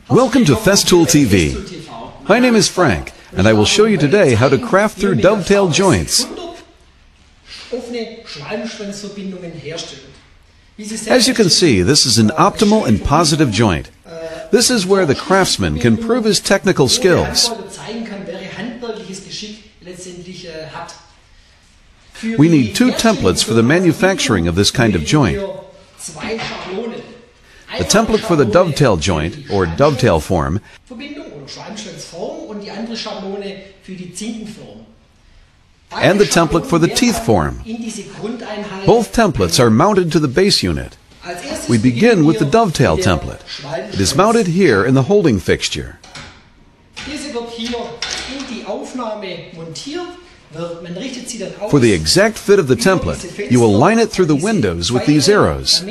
Welcome to Festool TV. My name is Frank, and I will show you today how to craft through dovetail joints. As you can see, this is an optimal and positive joint. This is where the craftsman can prove his technical skills. We need two templates for the manufacturing of this kind of joint. The template for the dovetail joint, or dovetail form, and the template for the teeth form. Both templates are mounted to the base unit. We begin with the dovetail template. It is mounted here in the holding fixture. For the exact fit of the template, you will line it through the windows with these arrows.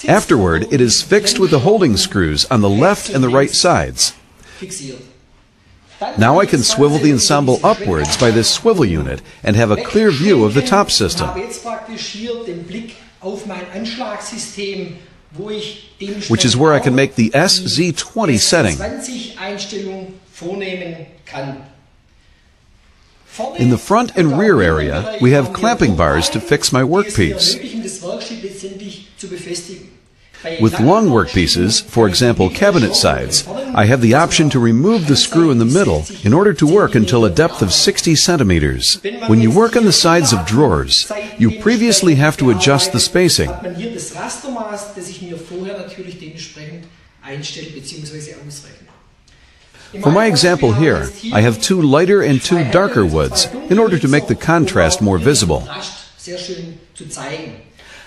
Afterward, it is fixed with the holding screws on the left and the right sides. Now I can swivel the ensemble upwards by this swivel unit and have a clear view of the top system, which is where I can make the SZ20 setting. In the front and rear area, we have clamping bars to fix my workpiece. With long workpieces, for example cabinet sides, I have the option to remove the screw in the middle in order to work until a depth of 60 centimeters. When you work on the sides of drawers, you previously have to adjust the spacing. For my example here, I have two lighter and two darker woods in order to make the contrast more visible.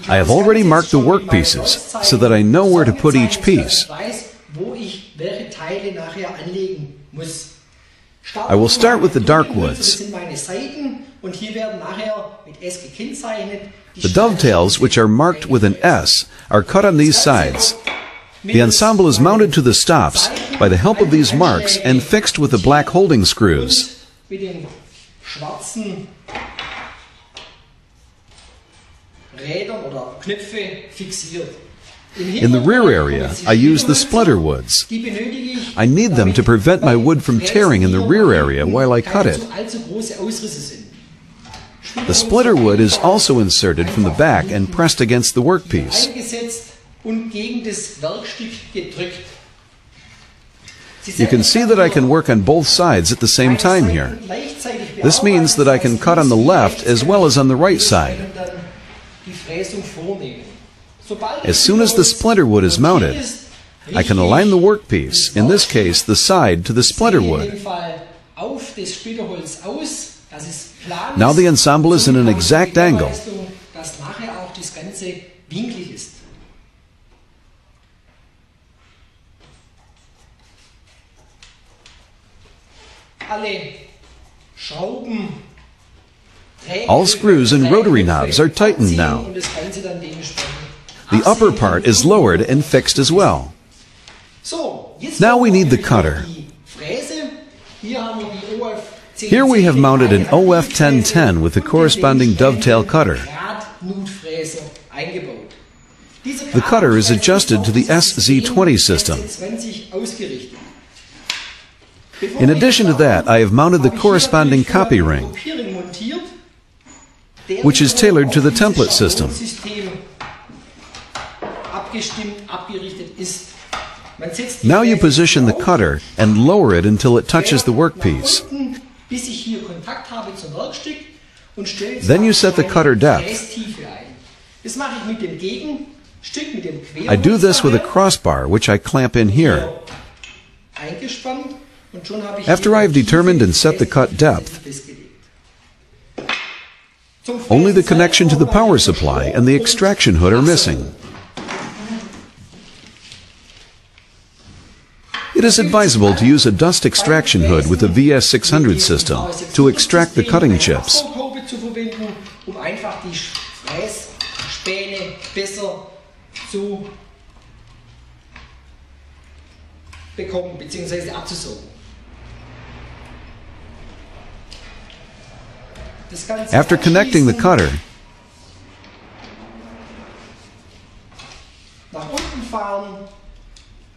I have already marked the workpieces so that I know where to put each piece. I will start with the dark woods. The dovetails, which are marked with an S, are cut on these sides. The ensemble is mounted to the stops by the help of these marks and fixed with the black holding screws. In the rear area, I use the splitter woods. I need them to prevent my wood from tearing in the rear area while I cut it. The splitter wood is also inserted from the back and pressed against the workpiece. You can see that I can work on both sides at the same time here. This means that I can cut on the left as well as on the right side. As soon as the splinter wood is mounted, I can align the workpiece, in this case the side, to the splinter wood. Now the ensemble is in an exact angle. All screws and rotary knobs are tightened now. The upper part is lowered and fixed as well. Now we need the cutter. Here we have mounted an OF1010 with the corresponding dovetail cutter. The cutter is adjusted to the SZ20 system. In addition to that, I have mounted the corresponding copy ring, which is tailored to the template system. Now you position the cutter and lower it until it touches the workpiece. Then you set the cutter depth. I do this with a crossbar, which I clamp in here. After I have determined and set the cut depth, only the connection to the power supply and the extraction hood are missing. It is advisable to use a dust extraction hood with the VS600 system to extract the cutting chips. After connecting the cutter,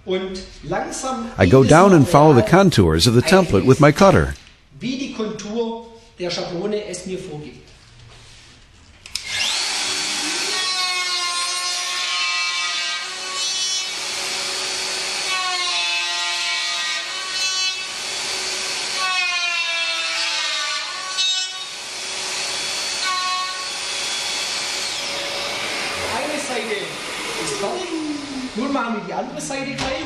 I go down and follow the contours of the template with my cutter. Wie die Kontur der Schablone es mir vorgibt. Eine Seite ist fertig. Nun machen wir die andere Seite gleich.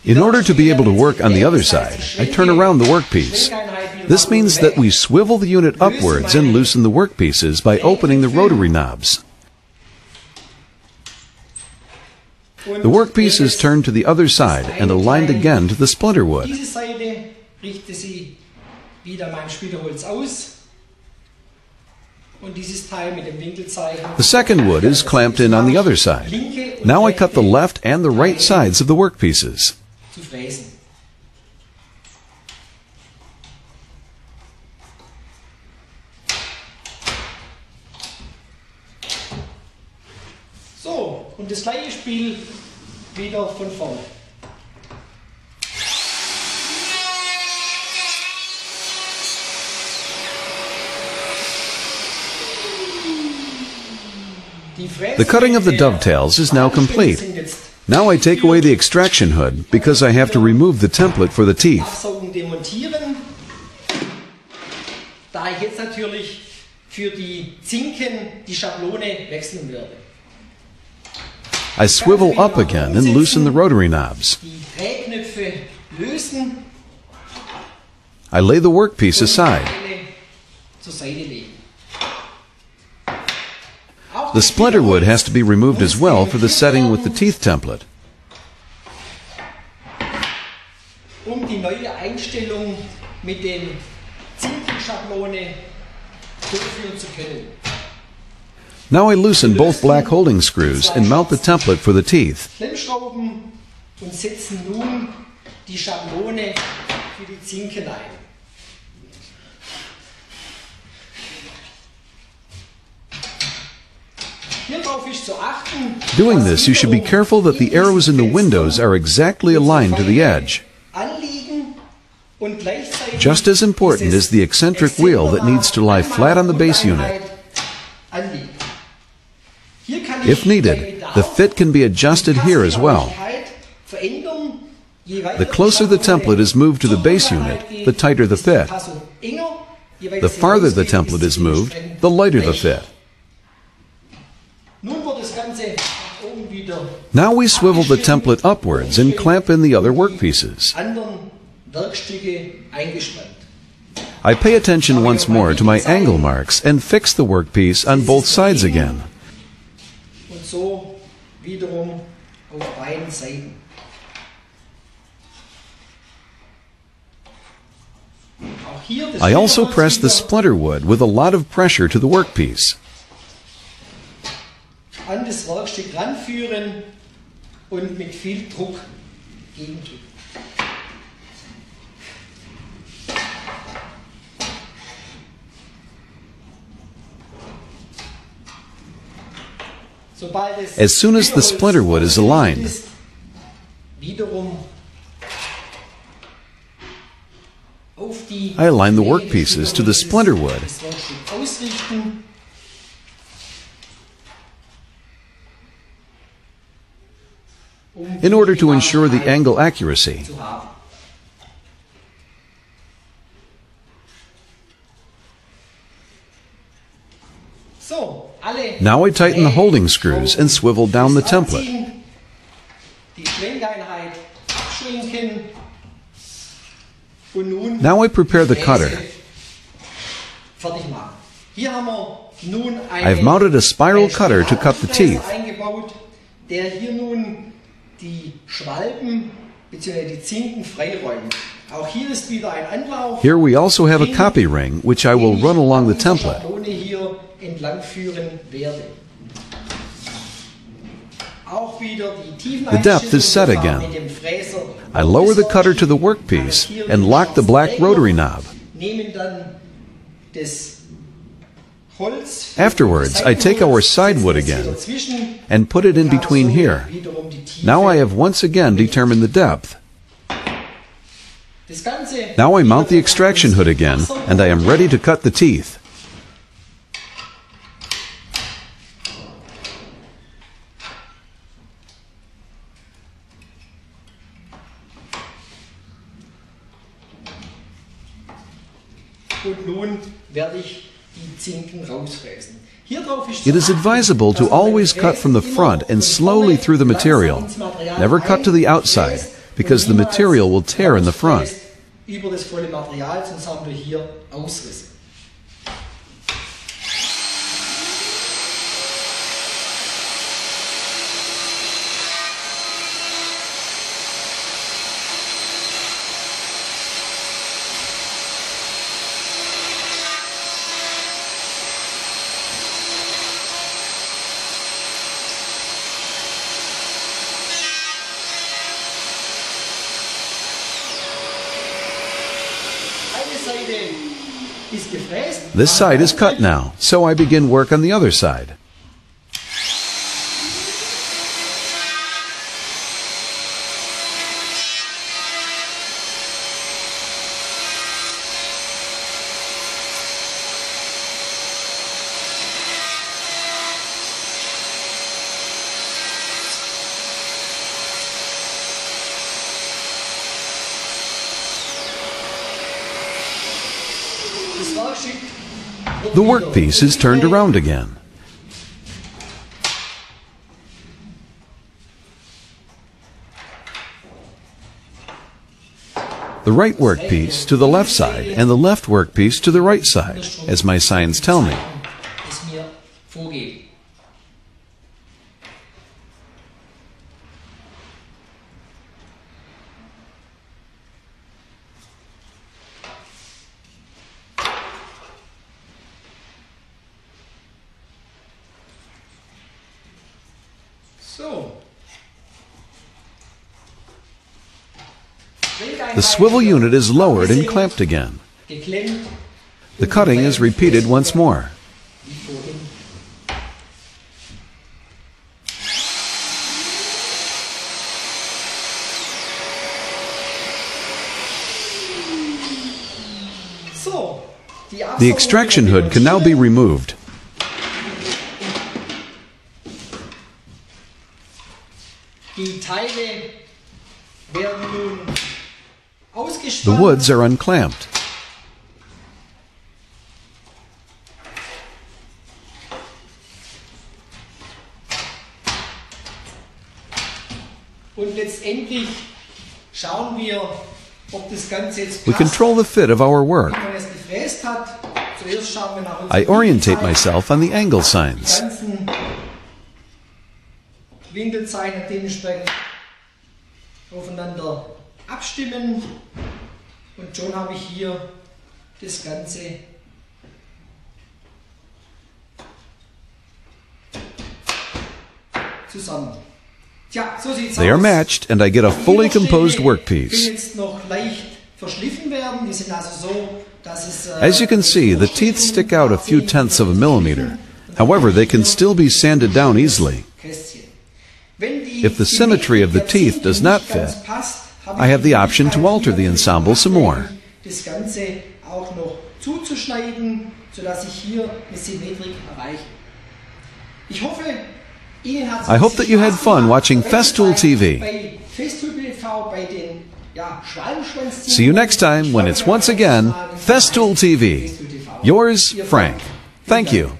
In order to be able to work on the other side, I turn around the workpiece. This means that we swivel the unit upwards and loosen the workpieces by opening the rotary knobs. The workpiece is turned to the other side and aligned again to the splinter wood. Diese Seite richte sie wieder mein Splitterholz aus. Und dieses Teil mit dem Winkelzeichen. The second wood is clamped in on the other side. Now I cut the left and the right sides of the workpieces. Zu fräsen. So, und das gleiche Spiel wieder von vorne. The cutting of the dovetails is now complete. Now I take away the extraction hood because I have to remove the template for the teeth. Absaugen, demontieren. Da ich jetzt natürlich für die Zinken die Schablone wechseln werde. I swivel up again and loosen the rotary knobs. Die Drehknöpfe lösen. I lay the workpiece aside. Zur Seite legen. The splinter wood has to be removed as well for the setting with the teeth template. Um die neue Einstellung mit den Zinkenschablone durchführen zu können. Now I loosen both black holding screws and mount the template for the teeth. Klemmschrauben und setzen nun die Schablone für die Zinken ein. Doing this, you should be careful that the arrows in the windows are exactly aligned to the edge. Just as important is the eccentric wheel that needs to lie flat on the base unit. If needed, the fit can be adjusted here as well. The closer the template is moved to the base unit, the tighter the fit. The farther the template is moved, the lighter the fit. Now we swivel the template upwards and clamp in the other workpieces. I pay attention once more to my angle marks and fix the workpiece on both sides again. I also press the splinter wood with a lot of pressure to the workpiece. An das Werkstück ranführen und mit viel Druck gegendrücken. As soon as the splinter wood is aligned, I align the workpieces to the splinter wood. In order to ensure the angle accuracy. Now I tighten the holding screws and swivel down the template. Now I prepare the cutter. I have mounted a spiral cutter to cut the teeth. Here we also have a copy ring, which I will run along the template. The depth is set again. I lower the cutter to the workpiece and lock the black rotary knob. Afterwards, I take our side wood again and put it in between here. Now I have once again determined the depth. Now I mount the extraction hood again, and I am ready to cut the teeth. It is advisable to always cut from the front and slowly through the material. Never cut to the outside, because the material will tear in the front. This side is cut now, so I begin work on the other side. The workpiece is turned around again. The right workpiece to the left side and the left workpiece to the right side, as my signs tell me. The swivel unit is lowered and clamped again. The cutting is repeated once more. The extraction hood can now be removed. The woods are unclamped. We control the fit of our work. I orientate myself on the angle signs. Abstimmen und schon habe ich hier das Ganze zusammen. Tja, so sieht's aus. They are matched and I get a fully composed workpiece. Jetzt noch leicht verschliffen werden. Die sind also so, dass es As you can see, the teeth stick out a few tenths of a millimeter. However, they can still be sanded down easily. If the symmetry of the teeth does not fit, I have the option to alter the ensemble some more. Das Ganze auch noch zuzuschneiden, sodass ich hier eine Symmetrik erreiche. Ich hoffe, Ihnen hat I hope that you had fun watching Festool TV. See you next time when it's once again Festool TV. Yours, Frank. Thank you.